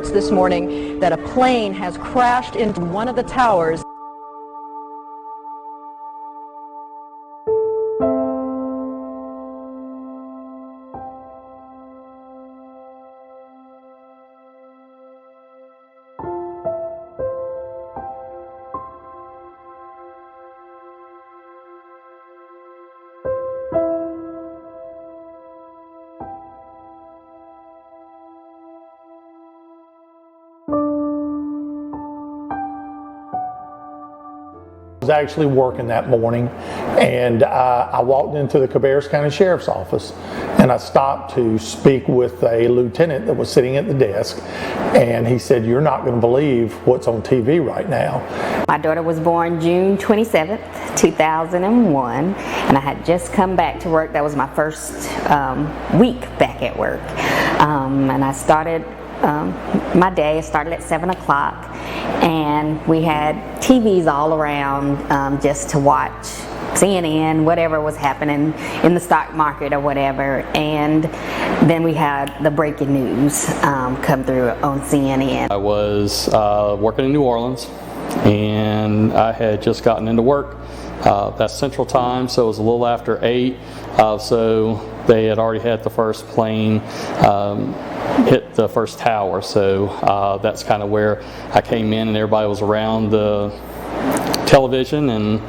reports this morning that a plane has crashed into one of the towers. I was actually working that morning, and I walked into the Cabarrus County Sheriff's Office, and I stopped to speak with a lieutenant that was sitting at the desk, and he said, "You're not going to believe what's on TV right now." My daughter was born June 27th, 2001, and I had just come back to work. That was my first week back at work, and I started my day started at 7 o'clock, and we had TVs all around just to watch CNN, whatever was happening in the stock market or whatever. And then we had the breaking news come through on CNN. I was working in New Orleans, and I had just gotten into work. That's Central Time, so it was a little after 8. So they had already had the first plane hit the first tower, so that's kind of where I came in, and everybody was around the television, and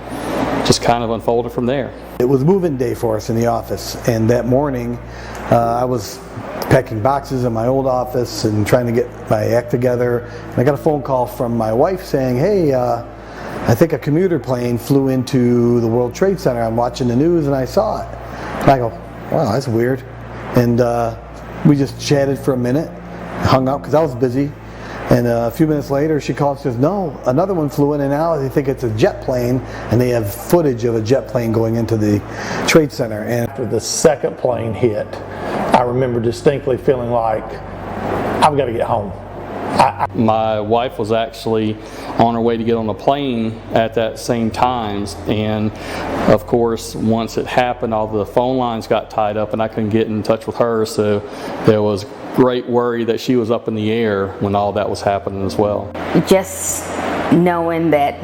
just kind of unfolded from there. It was moving day for us in the office, and that morning I was packing boxes in my old office and trying to get my act together, and I got a phone call from my wife saying, "Hey, I think a commuter plane flew into the World Trade Center. I'm watching the news and I saw it." And I go, "Wow, that's weird." And we just chatted for a minute, hung up because I was busy. And a few minutes later, she called and says, "No, another one flew in, and now they think it's a jet plane, and they have footage of a jet plane going into the Trade Center." And after the second plane hit, I remember distinctly feeling like, I've got to get home. My wife was actually on her way to get on the plane at that same time, and of course once it happened, all the phone lines got tied up and I couldn't get in touch with her, so there was great worry that she was up in the air when all that was happening as well. Just knowing that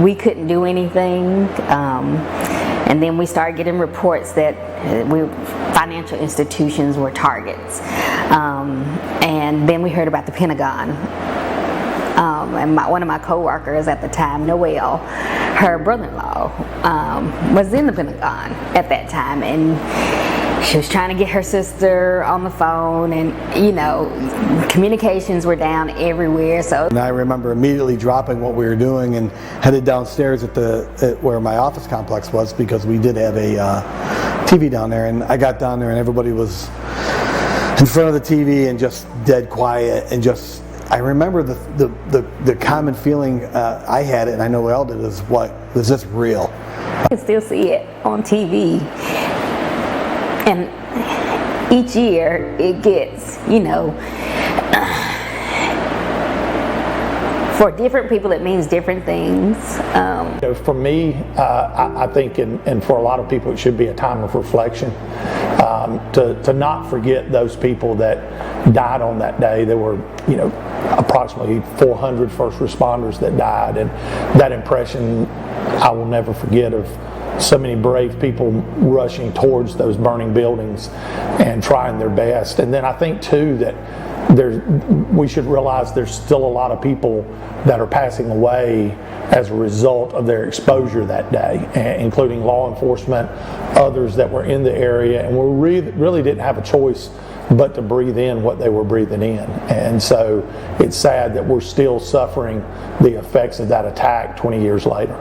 we couldn't do anything, and then we started getting reports that financial institutions were targets, and then we heard about the Pentagon, and one of my co-workers at the time, Noelle, her brother-in-law was in the Pentagon at that time, and she was trying to get her sister on the phone, and communications were down everywhere. So and I remember immediately dropping what we were doing and headed downstairs at where my office complex was, because we did have a TV down there. And I got down there and everybody was in front of the TV and just dead quiet, and just I remember the common feeling I had, and I know Elle did, is, what was this real? I can still see it on TV. And each year it gets, for different people it means different things. For me, I think, and for a lot of people, it should be a time of reflection, to not forget those people that died on that day. There were, approximately 400 first responders that died, and that impression I will never forget, of so many brave people rushing towards those burning buildings and trying their best. And then I think too that we should realize there's still a lot of people that are passing away as a result of their exposure that day, including law enforcement, others that were in the area, and we really didn't have a choice but to breathe in what they were breathing in. And so it's sad that we're still suffering the effects of that attack 20 years later.